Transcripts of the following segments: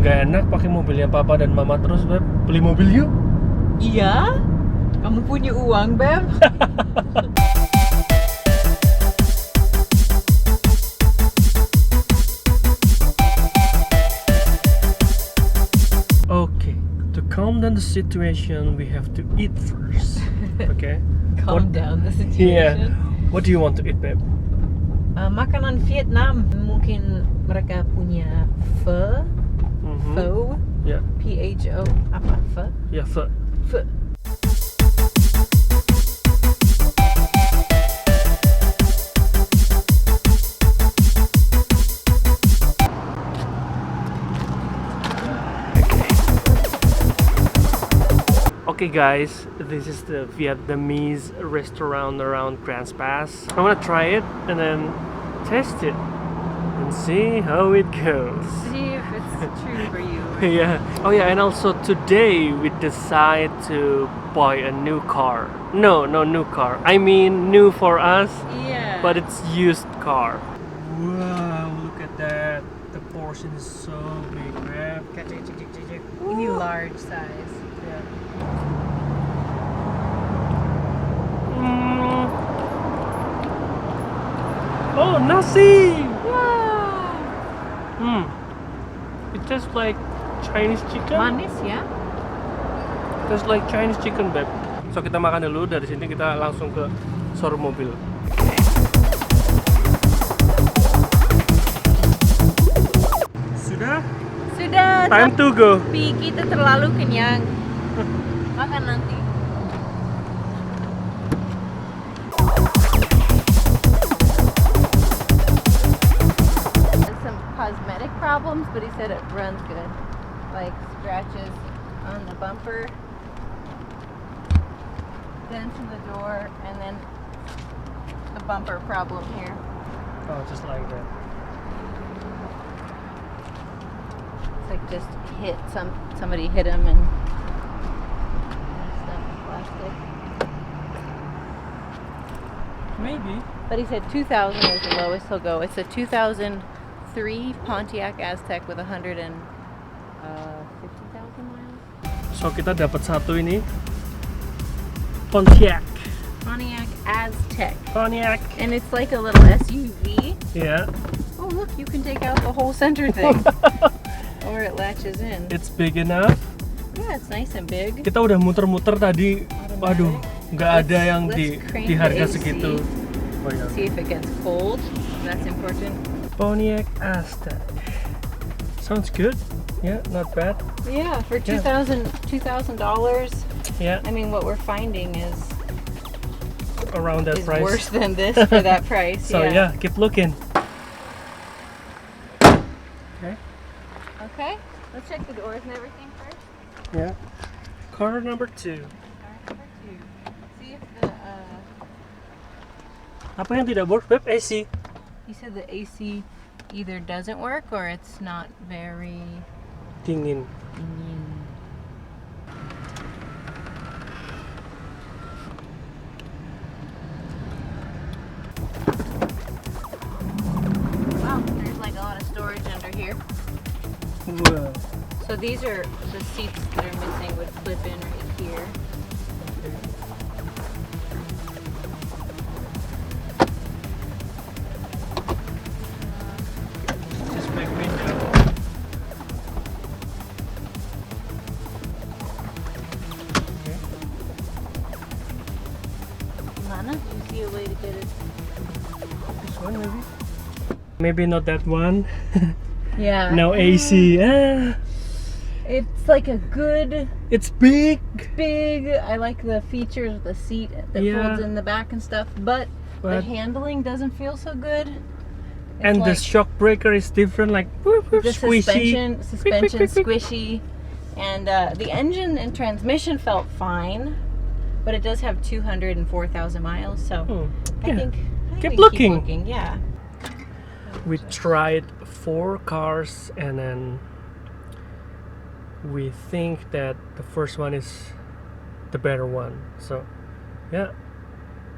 nggak enak pakai mobilnya papa dan mama terus, Beb. Beli mobil yuk. Iya? Kamu punya uang, Beb? Okay, to calm down the situation, we have to eat first. Okay? Calm down the situation. Yeah. What do you want to eat, Beb? Makanan Vietnam. Mungkin mereka punya pho. Pho. Yeah. P-H-O. Apa? Pho? Yeah, pho. Pho. Okay guys, this is the Vietnamese restaurant around Grants Pass. I want to try it and then test it and see how it goes. See if it's true for you. Yeah. Oh yeah, and also today we decide to buy a new car. No new car. I mean new for us, Yeah. but it's used car. Wow, look at that. The portion is so big, man. We need large size. Yeah. Oh, nasi! Wow. It tastes like Chinese chicken. Manis ya? Tastes like Chinese chicken, Beb. So kita makan dulu, dari sini kita langsung ke showroom mobil. Sudah? Sudah. Time to go. Tapi kita terlalu kenyang. Makan nanti. Some cosmetic problems, but he said it runs good. Like scratches on the bumper, dents in the door, and then the bumper problem here. Oh, just like that. It's like just somebody hit him and stuff, plastic. Maybe. But he said 2,000 is the lowest he'll go. It's a 2003 Pontiac Aztek with 150,000 miles. So kita dapat satu ini Pontiac. Pontiac Aztek. Pontiac. And it's like a little SUV. Yeah. Oh look, you can take out the whole center thing. Or it latches in. It's big enough. Yeah, it's nice and big. Kita udah muter-muter tadi. Waduh, nggak ada yang di harga the AC. segitu. Oh, yeah. See if it gets cold. That's important. Pontiac Aztek. Sounds good. Yeah, not bad. Yeah, for Yeah. $2,000. Yeah, I mean, what we're finding is around that price. worse than this for that price. So yeah, keep looking. Okay. Okay, let's check the doors and everything first. Yeah. Car number 2. Car number 2. See if the Apa yang tidak work, Beb? AC. he said the AC either doesn't work or it's not very Dingin. Wow, there's like a lot of storage under here. Wow. So these are the seats that are missing would clip in right here. Just big window. Okay. Mana, do you see a way to get it? This one maybe? Maybe not that one. Yeah. No AC. It's like a good It's big. I like the features of the seat that Yeah. folds in the back and stuff, but the But- handling doesn't feel so good. It's And the like shock breaker is different, like whoop, whoop, the squishy. suspension quick, quick. squishy, and the engine and transmission felt fine, but it does have 204,000 miles. So I Yeah. think Keep we looking. Yeah. We tried 4 cars and then we think that the first one is the better one. So yeah,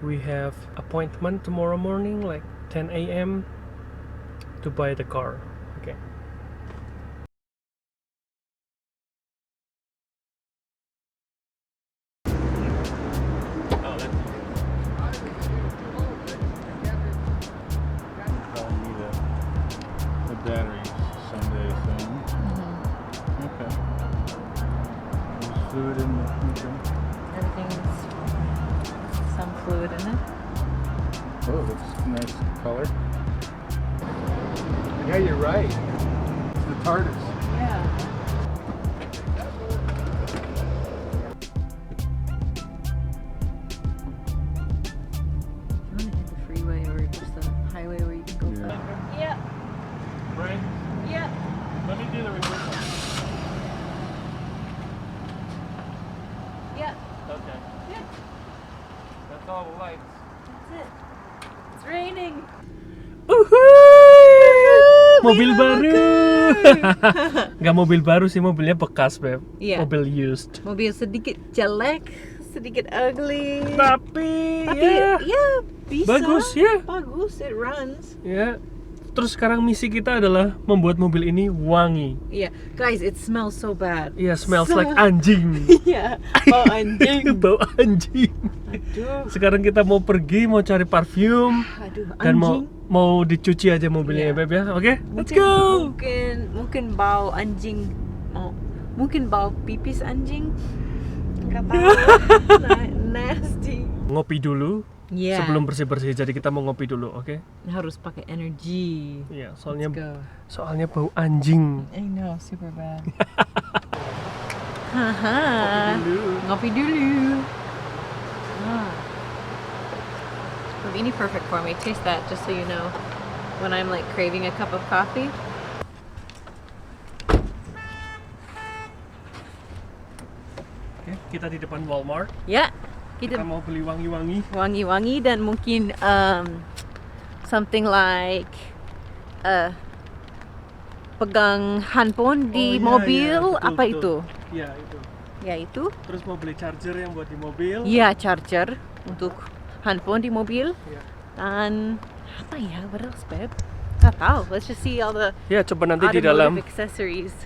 we have appointment tomorrow morning like 10 a.m. to buy the car. Okay. fluid in the engine. Everything's some fluid in it. Oh, that's a nice color. Yeah, you're right. It's the TARDIS. Yeah. You want to hit the freeway or just the highway where you can go Yeah. fast? Yeah. Right? Yeah. Let me do the reverse one. Yeah. Okay. Yeah. That's all the lights. That's it. It's raining. Mobil baru. Nggak mobil baru sih, mobilnya bekas, Beb. Iya. Mobil used. Mobil sedikit jelek, sedikit ugly. Tapi ya bisa. bagus ya. Bagus, it runs. Ya. Terus sekarang misi kita adalah membuat mobil ini wangi. Iya, guys, it smells so bad. Iya, smells like anjing. Iya, bau anjing. Bau anjing. Aduh. Sekarang kita mau pergi, mau cari parfum. Aduh, Dan anjing. mau dicuci aja mobilnya ya, Iya. Beb ya. Oke, let's go. Mungkin bau anjing. Mungkin bau pipis anjing. Enggak tahu. Nasty. Ngopi dulu Yeah. sebelum bersih-bersih. Jadi kita mau ngopi dulu, oke? Harus pakai energy. Iya, Let's go. soalnya bau anjing. I know, super bad. Haha. Ngopi dulu. Ah. Ini perfect for me. Taste that, just so you know. When I'm like craving a cup of coffee. Oke, kita di depan Walmart. Ya, Kita kita mau beli wangi-wangi. wangi-wangi dan mungkin something like pegang handphone di Oh, iya, mobil. iya, betul, Apa betul. itu? Iya, itu. Ya itu. Terus mau beli charger yang buat di mobil. Ya, charger untuk handphone di mobil. Iya. Dan apa ya? What else, babe? Gak tahu. Let's just see all the Ya, coba nanti di dalam. automotive accessories.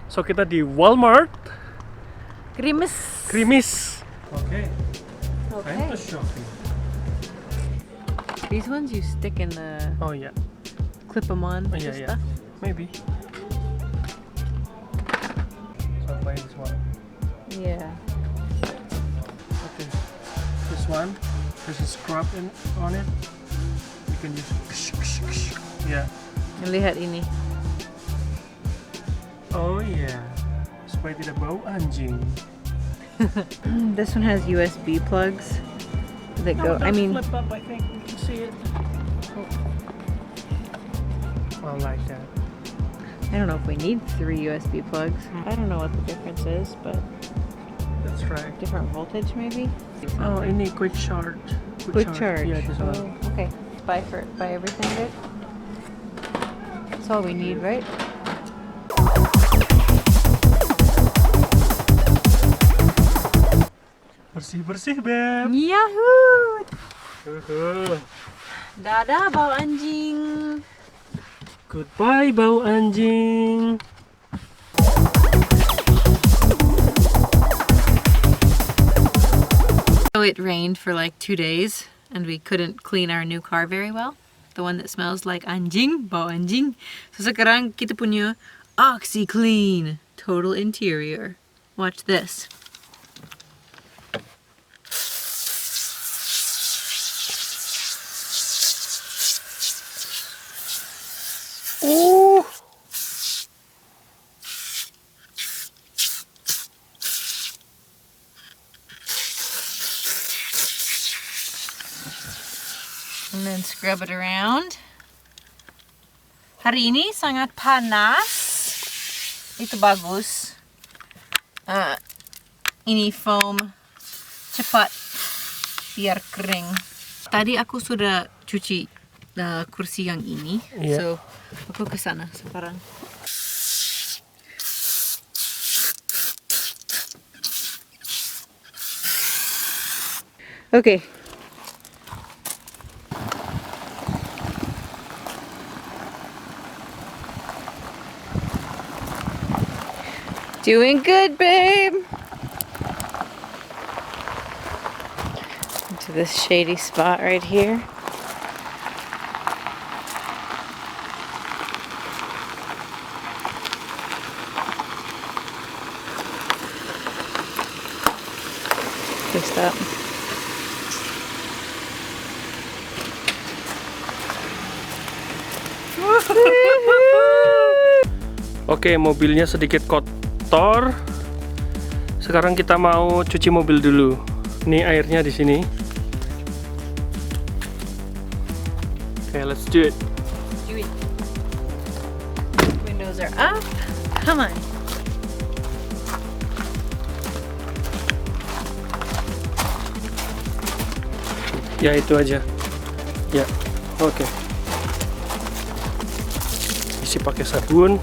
So kita di Walmart. Krimis. Krimis. Oke. Okay. Time to shopping. These ones you stick in the Oh iya. clip them on. Oh iya, to iya. stuff. Maybe. So I'm buying this one. Yeah. Okay. This one. There's a scrub on it. You can use. Yeah. Lihat ini. Oh yeah. Supaya tidak bau anjing. This one has USB plugs that go. I mean, flip up. I think you can see it. I like that. I don't know if we need 3 USB plugs. I don't know what the difference is, but That's right. different voltage maybe. Oh, ini quick charge. Quick charge. Yeah, this one. Oh, okay. Buy everything, babe. That's all we need, right? Bersih-bersih, Beb. Yahoo! Dadah bau anjing. Goodbye, bau anjing. So it rained for like 2 days and we couldn't clean our new car very well. The one that smells like anjing, bau anjing. So sekarang kita punya OxyClean total interior. Watch this. Oh. And then scrub it around. Hari ini sangat panas. Itu bagus. Ini foam cepat biar kering. Tadi aku sudah cuci kursi yang ini. Iya. So aku ke sana sekarang. Okay. Doing good, babe. Into this shady spot right here. Okay, stop. Oke, mobilnya sedikit kotor. Sekarang kita mau cuci mobil dulu. Ini airnya di sini. Oke, let's do it. Do it. Windows are up. Come on. Ya, itu aja. Ya, oke. Isi pakai sabun.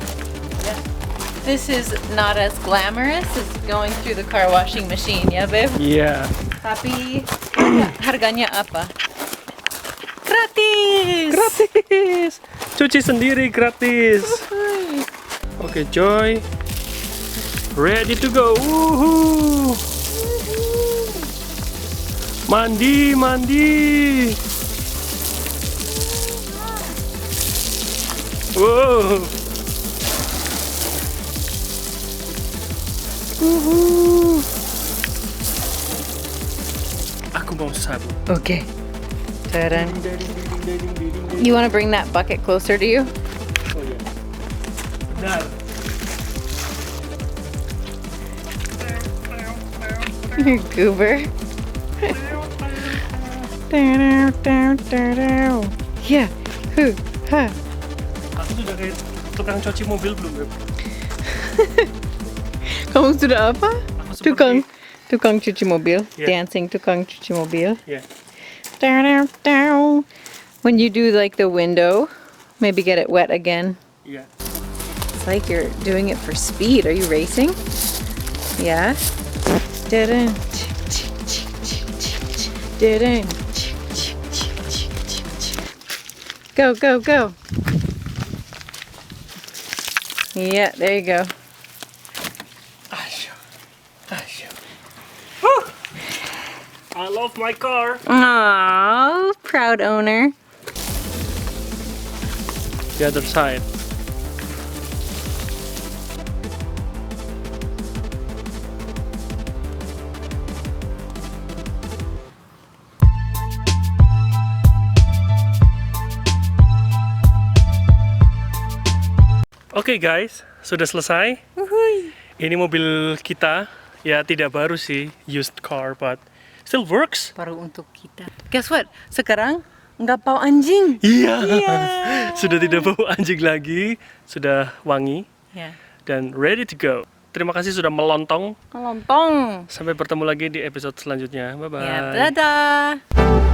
This is not as glamorous as going through the car washing machine, ya, babe? Iya. Tapi harganya apa? Gratis. Gratis. Cuci sendiri gratis. Oke, Joy. Ready to go. Woohoo. Mandi, mandi. Wow. Aku mau sabun. Okay. Ta-da. You want to bring that bucket closer to you? Oh ya. Benar. Goober. Yeah. Ha. Aku sudah kayak tukang cuci mobil belum, Beb? Kamu sudah apa? Aku seperti- Tukang cuci mobil. Yeah. Dancing tukang cuci mobil. Ya. When you do like the window, maybe get it wet again. Iya. It's like you're doing it for speed. Are you racing? Yeah. Dun-dun. Dun-dun. Go, go, go. Yeah, there you go. Asyo. Asyo. Woo! I love my car. Aww, proud owner. The other side. Oke guys, sudah selesai. Ini mobil kita, ya tidak baru sih, used car, but still works. Baru untuk kita. Guess what? Sekarang nggak bau anjing. Iya, sudah tidak bau anjing lagi, sudah wangi Ya. dan ready to go. Terima kasih sudah melontong. Melompong. Sampai bertemu lagi di episode selanjutnya. Bye bye. Ya, dadah.